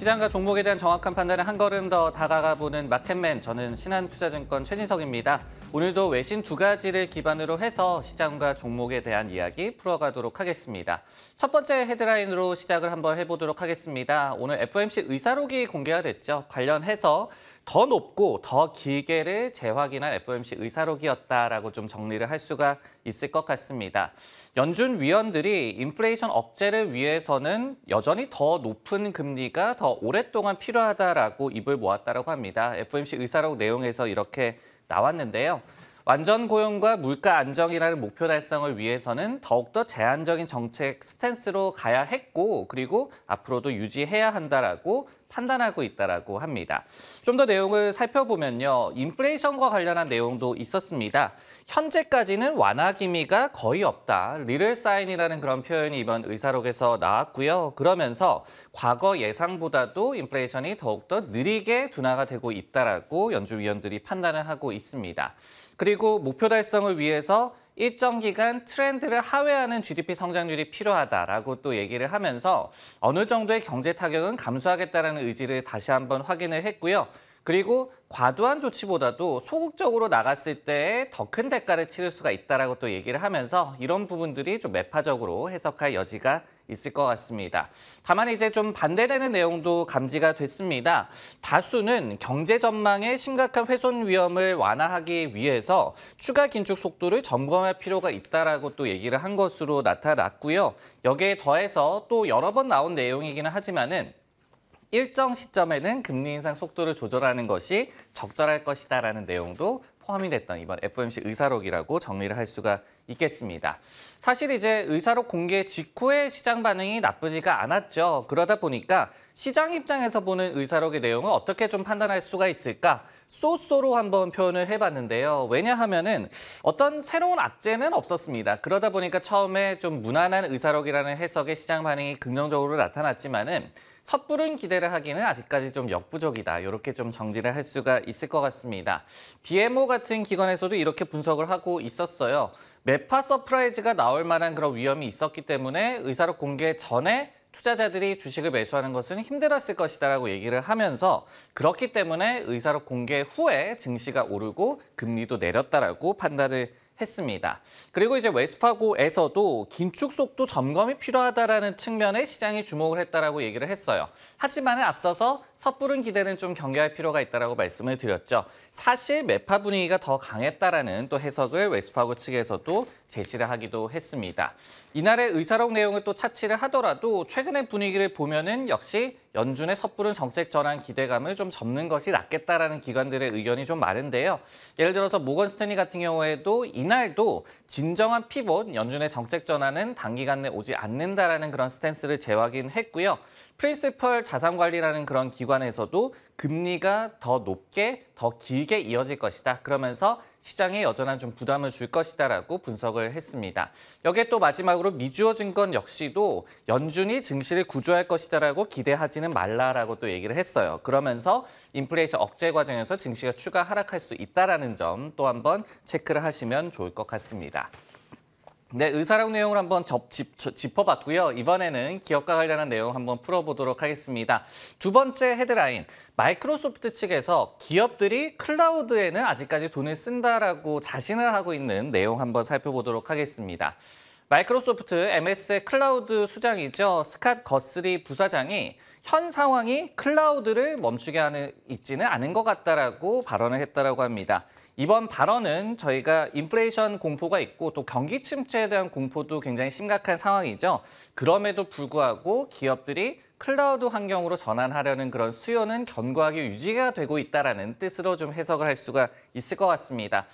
시장과 종목에 대한 정확한 판단에 한 걸음 더 다가가보는 마켓맨, 저는 신한투자증권 최진석입니다. 오늘도 외신 두 가지를 기반으로 해서 시장과 종목에 대한 이야기 풀어가도록 하겠습니다. 첫 번째 헤드라인으로 시작을 한번 해보도록 하겠습니다. 오늘 FOMC 의사록이 공개가 됐죠. 관련해서 더 높고 더 길게를 재확인한 FOMC 의사록이었다라고 좀 정리를 할 수가 있을 것 같습니다. 연준 위원들이 인플레이션 억제를 위해서는 여전히 더 높은 금리가 더 오랫동안 필요하다라고 입을 모았다고 합니다. FOMC 의사록 내용에서 이렇게 나왔는데요. 완전 고용과 물가 안정이라는 목표 달성을 위해서는 더욱더 제한적인 정책 스탠스로 가야 했고, 그리고 앞으로도 유지해야 한다라고 판단하고 있다라고 합니다. 좀 더 내용을 살펴보면요. 인플레이션과 관련한 내용도 있었습니다. 현재까지는 완화 기미가 거의 없다. 리틀 사인이라는 그런 표현이 이번 의사록에서 나왔고요. 그러면서 과거 예상보다도 인플레이션이 더욱더 느리게 둔화가 되고 있다라고 연준 위원들이 판단을 하고 있습니다. 그리고 목표 달성을 위해서 일정 기간 트렌드를 하회하는 GDP 성장률이 필요하다라고 또 얘기를 하면서 어느 정도의 경제 타격은 감수하겠다라는 의지를 다시 한번 확인을 했고요. 그리고 과도한 조치보다도 소극적으로 나갔을 때 더 큰 대가를 치를 수가 있다라고 또 얘기를 하면서 이런 부분들이 좀 매파적으로 해석할 여지가 있을 것 같습니다. 다만 이제 좀 반대되는 내용도 감지가 됐습니다. 다수는 경제 전망의 심각한 훼손 위험을 완화하기 위해서 추가 긴축 속도를 점검할 필요가 있다라고 또 얘기를 한 것으로 나타났고요. 여기에 더해서 또 여러 번 나온 내용이기는 하지만은 일정 시점에는 금리 인상 속도를 조절하는 것이 적절할 것이다라는 내용도 포함이 됐던 이번 FOMC 의사록이라고 정리를 할 수가 있겠습니다. 사실 이제 의사록 공개 직후에 시장 반응이 나쁘지가 않았죠. 그러다 보니까 시장 입장에서 보는 의사록의 내용을 어떻게 좀 판단할 수가 있을까? 쏘쏘로 한번 표현을 해봤는데요. 왜냐하면은 어떤 새로운 악재는 없었습니다. 그러다 보니까 처음에 좀 무난한 의사록이라는 해석에 시장 반응이 긍정적으로 나타났지만은 섣부른 기대를 하기는 아직까지 좀 역부족이다. 이렇게 좀 정리를 할 수가 있을 것 같습니다. BMO 같은 기관에서도 이렇게 분석을 하고 있었어요. 매파 서프라이즈가 나올 만한 그런 위험이 있었기 때문에 의사록 공개 전에 투자자들이 주식을 매수하는 것은 힘들었을 것이다라고 얘기를 하면서 그렇기 때문에 의사록 공개 후에 증시가 오르고 금리도 내렸다라고 판단을 했습니다. 그리고 이제 웰스파고에서도 긴축 속도 점검이 필요하다라는 측면에 시장이 주목을 했다라고 얘기를 했어요. 하지만 앞서서 섣부른 기대는 좀 경계할 필요가 있다라고 말씀을 드렸죠. 사실 매파 분위기가 더 강했다라는 또 해석을 웰스파고 측에서도 제시를 하기도 했습니다. 이날의 의사록 내용을 또 차치를 하더라도 최근의 분위기를 보면은 역시 연준의 섣부른 정책 전환 기대감을 좀 접는 것이 낫겠다라는 기관들의 의견이 좀 많은데요. 예를 들어서 모건 스탠리 같은 경우에도 이날도 진정한 피봇, 연준의 정책 전환은 단기간 내 오지 않는다라는 그런 스탠스를 재확인했고요. 프린시펄 자산관리라는 그런 기관에서도 금리가 더 높게, 더 길게 이어질 것이다. 그러면서 시장에 여전한 좀 부담을 줄 것이다라고 분석을 했습니다. 여기에 또 마지막으로 미주어증권 역시도 연준이 증시를 구조할 것이다라고 기대하지는 말라라고 또 얘기를 했어요. 그러면서 인플레이션 억제 과정에서 증시가 추가 하락할 수 있다라는 점 또 한번 체크를 하시면 좋을 것 같습니다. 네, 의사록 내용을 한번 짚어봤고요. 이번에는 기업과 관련한 내용 한번 풀어보도록 하겠습니다. 두 번째 헤드라인, 마이크로소프트 측에서 기업들이 클라우드에는 아직까지 돈을 쓴다라고 자신을 하고 있는 내용 한번 살펴보도록 하겠습니다. 마이크로소프트 MS의 클라우드 수장이죠. 스캇 거스리 부사장이 현 상황이 클라우드를 멈추게 있지는 않은 것 같다라고 발언을 했다라고 합니다. 이번 발언은 저희가 인플레이션 공포가 있고 또 경기 침체에 대한 공포도 굉장히 심각한 상황이죠. 그럼에도 불구하고 기업들이 클라우드 환경으로 전환하려는 그런 수요는 견고하게 유지가 되고 있다라는 뜻으로 좀 해석을 할 수가 있을 것 같습니다.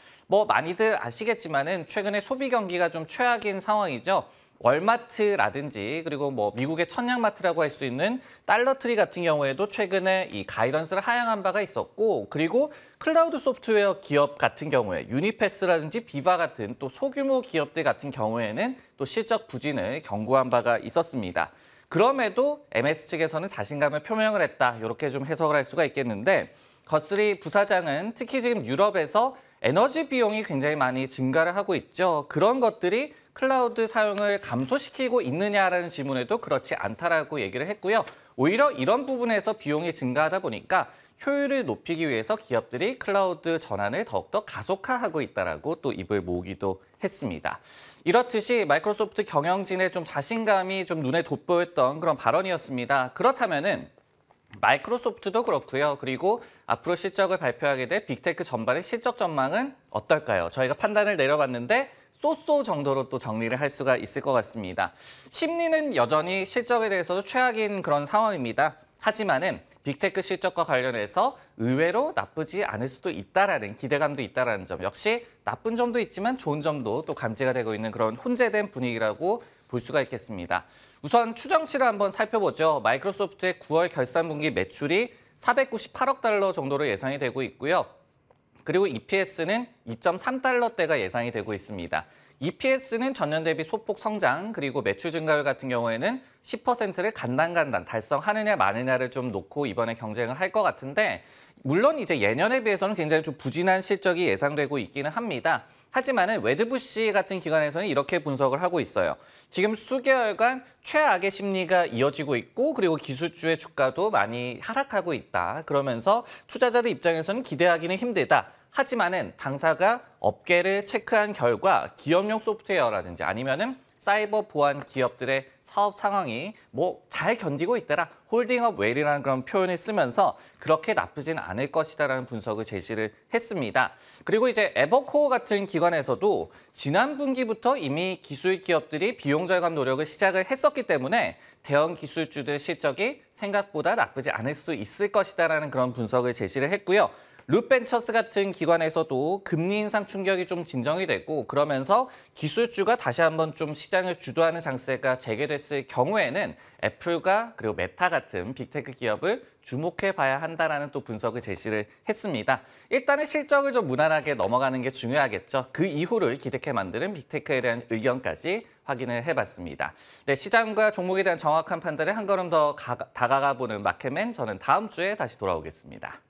많이들 아시겠지만은 최근에 소비 경기가 좀 최악인 상황이죠. 월마트라든지 그리고 미국의 천냥마트라고 할 수 있는 달러트리 같은 경우에도 최근에 이 가이던스를 하향한 바가 있었고, 그리고 클라우드 소프트웨어 기업 같은 경우에 유니패스라든지 비바 같은 또 소규모 기업들 같은 경우에는 또 실적 부진을 경고한 바가 있었습니다. 그럼에도 MS 측에서는 자신감을 표명을 했다. 이렇게 좀 해석을 할 수가 있겠는데, 거스리 부사장은 특히 지금 유럽에서 에너지 비용이 굉장히 많이 증가를 하고 있죠. 그런 것들이 클라우드 사용을 감소시키고 있느냐라는 질문에도 그렇지 않다라고 얘기를 했고요. 오히려 이런 부분에서 비용이 증가하다 보니까 효율을 높이기 위해서 기업들이 클라우드 전환을 더욱더 가속화하고 있다라고 또 입을 모으기도 했습니다. 이렇듯이 마이크로소프트 경영진의 좀 자신감이 좀 눈에 돋보였던 그런 발언이었습니다. 그렇다면은 마이크로소프트도 그렇고요. 그리고 앞으로 실적을 발표하게 될 빅테크 전반의 실적 전망은 어떨까요? 저희가 판단을 내려봤는데 쏘쏘 정도로 또 정리를 할 수가 있을 것 같습니다. 심리는 여전히 실적에 대해서도 최악인 그런 상황입니다. 하지만은 빅테크 실적과 관련해서 의외로 나쁘지 않을 수도 있다라는 기대감도 있다라는 점, 역시 나쁜 점도 있지만 좋은 점도 또 감지가 되고 있는 그런 혼재된 분위기라고 볼 수가 있겠습니다. 우선 추정치를 한번 살펴보죠. 마이크로소프트의 9월 결산 분기 매출이 498억 달러 정도로 예상이 되고 있고요. 그리고 EPS는 2.3달러대가 예상이 되고 있습니다. EPS는 전년 대비 소폭 성장, 그리고 매출 증가율 같은 경우에는 10%를 간당간당 달성하느냐 마느냐를 좀 놓고 이번에 경쟁을 할 것 같은데, 물론 이제 예년에 비해서는 굉장히 좀 부진한 실적이 예상되고 있기는 합니다. 하지만은 웨드부시 같은 기관에서는 이렇게 분석을 하고 있어요. 지금 수개월간 최악의 심리가 이어지고 있고, 그리고 기술주의 주가도 많이 하락하고 있다. 그러면서 투자자들 입장에서는 기대하기는 힘들다. 하지만은 당사가 업계를 체크한 결과 기업용 소프트웨어라든지 아니면은 사이버 보안 기업들의 사업 상황이 뭐 잘 견디고 있더라. 홀딩업 웰이라는 그런 표현을 쓰면서 그렇게 나쁘진 않을 것이다라는 분석을 제시를 했습니다. 그리고 이제 에버코어 같은 기관에서도 지난 분기부터 이미 기술 기업들이 비용 절감 노력을 시작을 했었기 때문에 대형 기술주들 실적이 생각보다 나쁘지 않을 수 있을 것이다라는 그런 분석을 제시를 했고요. 룻벤처스 같은 기관에서도 금리 인상 충격이 좀 진정이 됐고, 그러면서 기술주가 다시 한번 좀 시장을 주도하는 장세가 재개됐을 경우에는 애플과 그리고 메타 같은 빅테크 기업을 주목해 봐야 한다라는 또 분석을 제시를 했습니다. 일단은 실적을 좀 무난하게 넘어가는 게 중요하겠죠. 그 이후를 기대케 만드는 빅테크에 대한 의견까지 확인을 해봤습니다. 네, 시장과 종목에 대한 정확한 판단에 한 걸음 더 다가가 보는 마켓맨, 저는 다음 주에 다시 돌아오겠습니다.